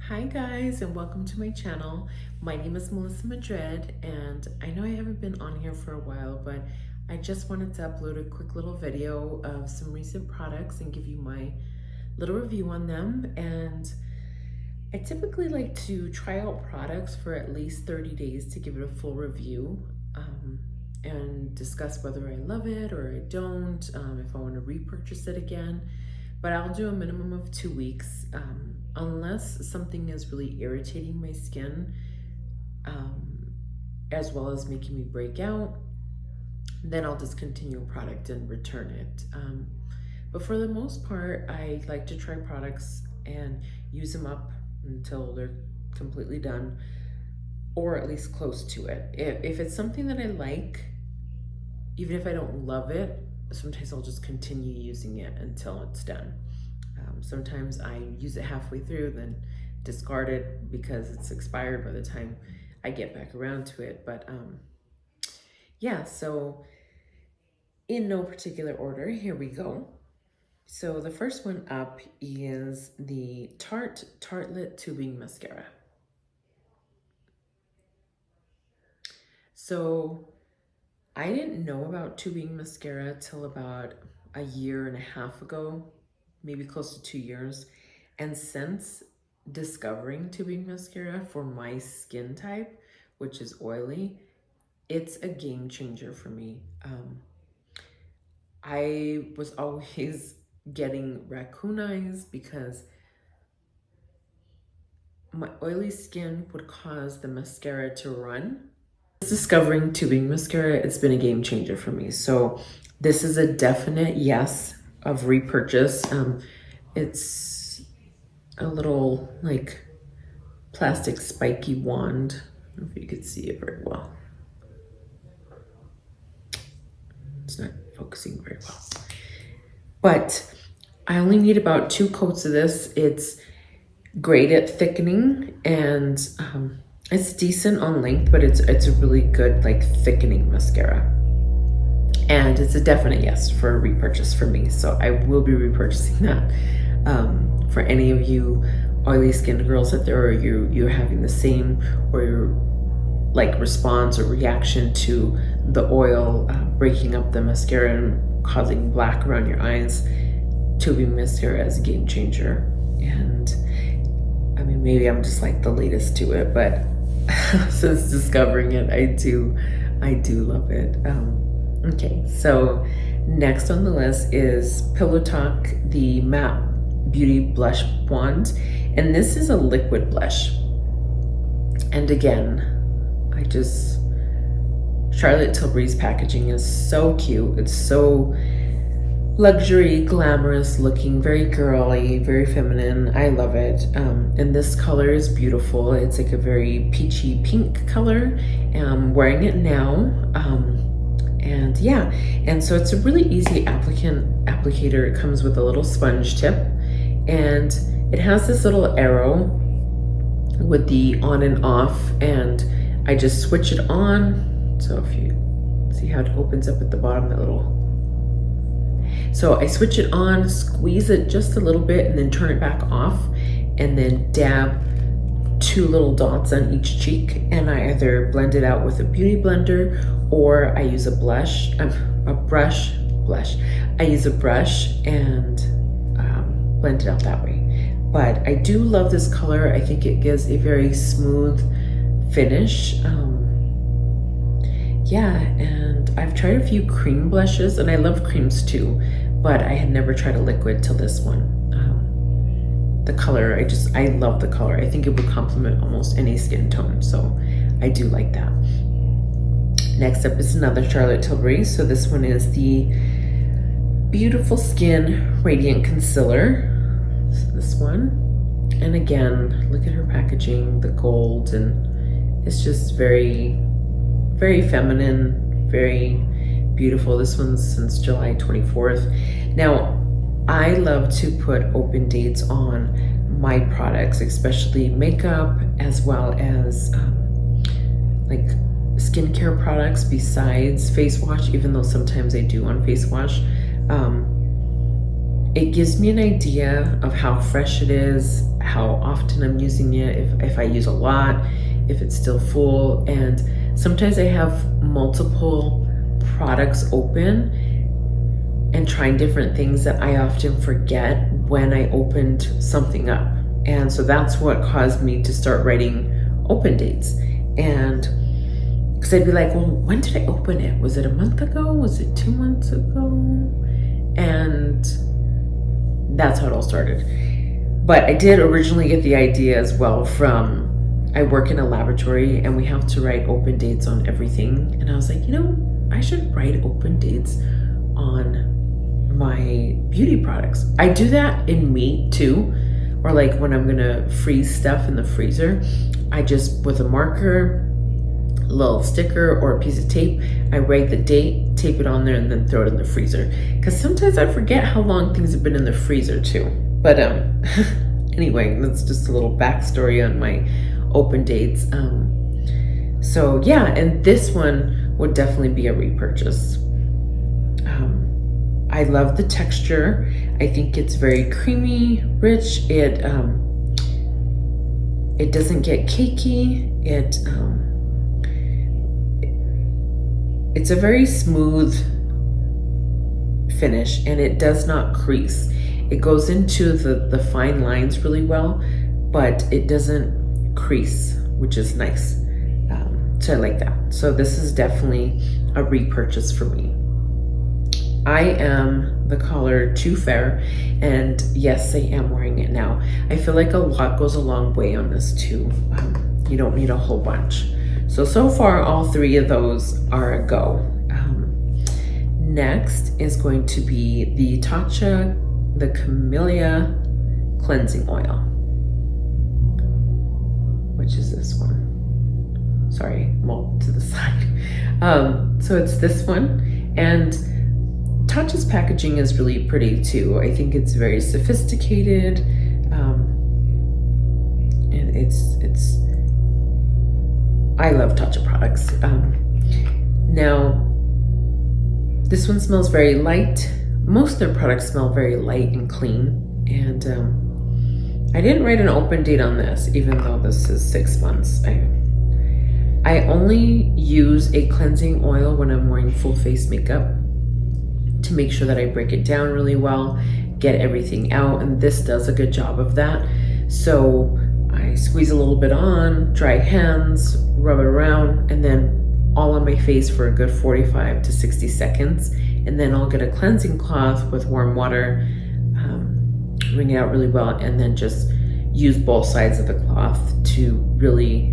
Hi guys, and welcome to my channel. My name is Melissa Madrid, and I know I haven't been on here for a while, but I just wanted to upload a quick little video of some recent products and give you my little review on them. And I typically like to try out products for at least 30 days to give it a full review and discuss whether I love it or I don't, if I want to repurchase it again. But I'll do a minimum of 2 weeks, unless something is really irritating my skin, as well as making me break out, then I'll discontinue a product and return it. But for the most part, I like to try products and use them up until they're completely done, or at least close to it. If it's something that I like, even if I don't love it, sometimes I'll just continue using it until it's done. Sometimes I use it halfway through, then discard it because it's expired by the time I get back around to it. But yeah, so in no particular order, here we go. So the first one up is the Tarte Tartelette Tubing Mascara. So I didn't know about tubing mascara till about a year and a half ago, maybe close to 2 years. And since discovering tubing mascara for my skin type, which is oily, it's a game changer for me. I was always getting raccoon eyes because my oily skin would cause the mascara to run. Discovering tubing mascara, it's been a game changer for me. So this is a definite yes of repurchase. It's a little like plastic spiky wand. I don't know if you could see it very well. It's not focusing very well. But I only need about 2 coats of this. It's great at thickening, and it's decent on length, but it's a really good like thickening mascara. And it's a definite yes for a repurchase for me. So I will be repurchasing that. For any of you oily skinned girls out there, or you're having the same or your like response or reaction to the oil breaking up the mascara and causing black around your eyes, tubing mascara is a game changer. And I mean, maybe I'm just like the latest to it, but since discovering it, I do love it. Okay, so next on the list is Pillow Talk, the Matte Beauty Blush Wand. And this is a liquid blush. And again, Charlotte Tilbury's packaging is so cute. It's so luxury, glamorous looking, very girly, very feminine. I love it. And this color is beautiful. It's like a very peachy pink color. I'm wearing it now. And yeah, and so it's a really easy applicator. It comes with a little sponge tip, and it has this little arrow with the on and off, and I just switch it on. So if you see how it opens up at the bottom, that little. So I switch it on, squeeze it just a little bit, and then turn it back off, and then dab 2 little dots on each cheek, and I either blend it out with a beauty blender, or I use a brush. I use a brush and blend it out that way. But I do love this color. I think it gives a very smooth finish. Yeah, and I've tried a few cream blushes, and I love creams too, but I had never tried a liquid till this one. The color, I love the color. I think it would complement almost any skin tone, so I do like that. Next up is another Charlotte Tilbury. So this one is the Beautiful Skin Radiant Concealer. So this one. And again, look at her packaging, the gold, and it's just very, very feminine, very beautiful. This one's since July 24th. Now, I love to put open dates on my products, especially makeup, as well as like skincare products besides face wash, even though sometimes I do on face wash. it gives me an idea of how fresh it is, how often I'm using it, if I use a lot, if it's still full. And sometimes I have multiple products open and trying different things that I often forget when I opened something up. And so that's what caused me to start writing open dates. And because I'd be like, well, when did I open it? Was it a month ago? Was it 2 months ago? And that's how it all started. But I did originally get the idea as well from, I work in a laboratory and we have to write open dates on everything. And I was like, I should write open dates on my beauty products. I do that in meat too, or like when I'm gonna freeze stuff in the freezer, I just, with a marker, a little sticker or a piece of tape, I write the date, tape it on there, and then throw it in the freezer. Because sometimes I forget how long things have been in the freezer too. But anyway, that's just a little backstory on my open dates. So yeah, and this one would definitely be a repurchase. I love the texture. I think it's very creamy, rich. It doesn't get cakey. It's a very smooth finish, and it does not crease. It goes into the fine lines really well, but it doesn't crease, which is nice. So I like that. So this is definitely a repurchase for me. I am the color Too Fair, and yes, I am wearing it now. I feel like a lot goes a long way on this too. You don't need a whole bunch. So far, all 3 of those are a go. Next is going to be the Tatcha, the Camellia Cleansing Oil, which is this one. Sorry, well, to the side. So it's this one, and Tatcha's packaging is really pretty too. I think it's very sophisticated, and it's. I love Tatcha products. Now, this one smells very light. Most of their products smell very light and clean. And I didn't write an open date on this, even though this is 6 months. I only use a cleansing oil when I'm wearing full face makeup to make sure that I break it down really well, get everything out, and this does a good job of that. So I squeeze a little bit on, dry hands, rub it around, and then all on my face for a good 45 to 60 seconds. And then I'll get a cleansing cloth with warm water, wring it out really well, and then just use both sides of the cloth to really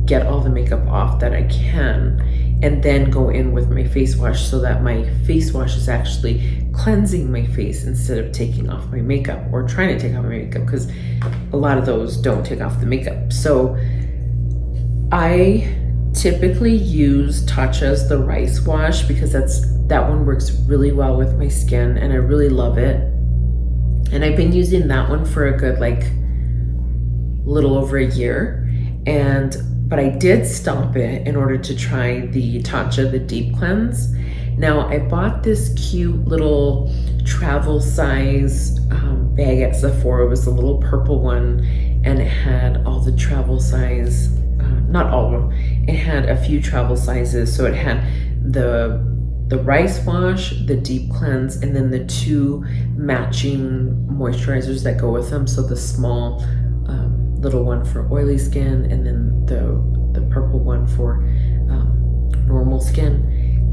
get all the makeup off that I can, and then go in with my face wash so that my face wash is actually cleansing my face instead of taking off my makeup or trying to take off my makeup, because a lot of those don't take off the makeup. So I typically use Tatcha's the rice wash because that one works really well with my skin and I really love it. And I've been using that one for a good little over a year. But I did stop it in order to try the Tatcha, the Deep Cleanse. Now I bought this cute little travel size bag at Sephora. It was the little purple one, and it had all the travel size, not all of them. It had a few travel sizes. So it had the rice wash, the Deep Cleanse, and then the 2 matching moisturizers that go with them. So the small little one for oily skin, and then the purple one for normal skin.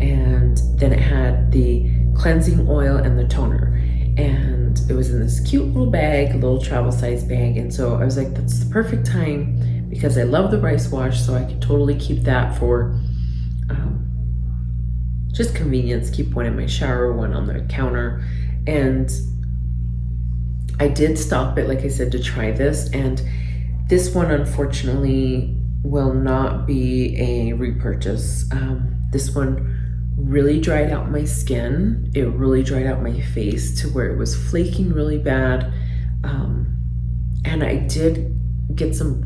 And then it had the cleansing oil and the toner. And it was in this cute little bag, a little travel size bag. And so I was like, that's the perfect time because I love the rice wash, so I could totally keep that for just convenience, keep one in my shower, one on the counter. And I did stop it, like I said, to try this. And this one, unfortunately, will not be a repurchase. This one really dried out my skin. It really dried out my face to where it was flaking really bad. And I did get some a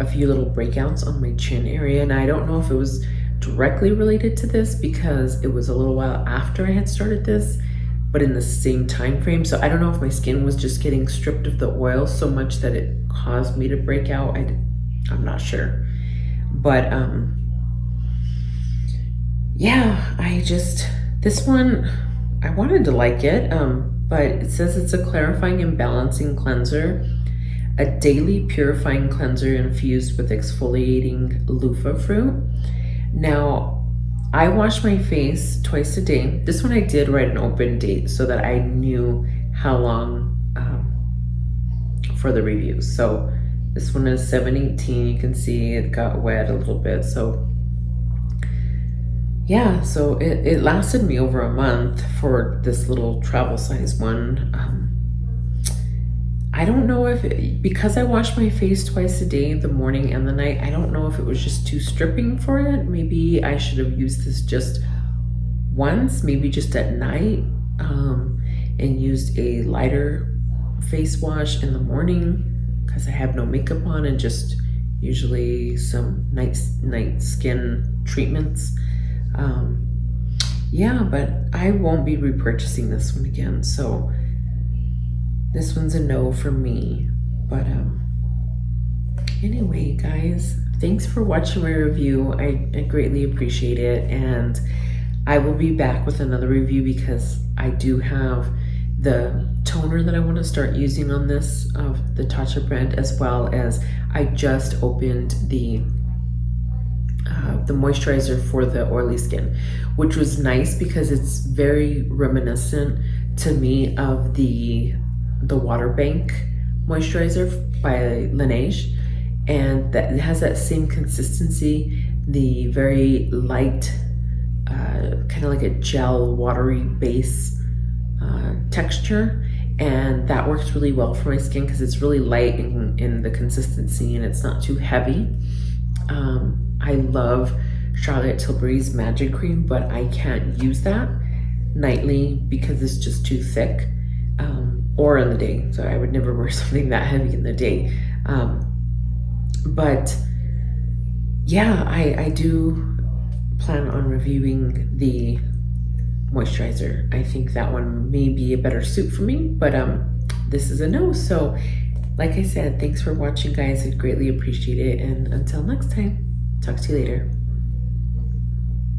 few little breakouts on my chin area. And I don't know if it was directly related to this because it was a little while after I had started this, but in the same time frame. So I don't know if my skin was just getting stripped of the oil so much that it caused me to break out. I'm not sure. But yeah, this one, I wanted to like it, but it says it's a clarifying and balancing cleanser, a daily purifying cleanser infused with exfoliating loofah fruit. Now, I wash my face twice a day. This one I did write an open date so that I knew how long for the review. So this one is 7/18. You can see it got wet a little bit. So yeah, so it lasted me over a month for this little travel size one. I don't know if because I wash my face twice a day, the morning and the night, I don't know if it was just too stripping for it. Maybe I should have used this just once, maybe just at night, and used a lighter face wash in the morning because I have no makeup on and just usually some night skin treatments. Yeah, but I won't be repurchasing this one again. So this one's a no for me. But anyway, guys, thanks for watching my review. I greatly appreciate it. And I will be back with another review because I do have the toner that I want to start using on this of the Tatcha brand, as well as I just opened the moisturizer for the oily skin, which was nice because it's very reminiscent to me of the Water Bank moisturizer by Laneige, and that it has that same consistency, the very light, kind of like a gel watery base texture, and that works really well for my skin because it's really light in the consistency and it's not too heavy. I love Charlotte Tilbury's Magic Cream, but I can't use that nightly because it's just too thick, or in the day. So I would never wear something that heavy in the day. But yeah, I do plan on reviewing the moisturizer. I think that one may be a better suit for me, but this is a no. So like I said, thanks for watching, guys. I greatly appreciate it. And until next time, talk to you later.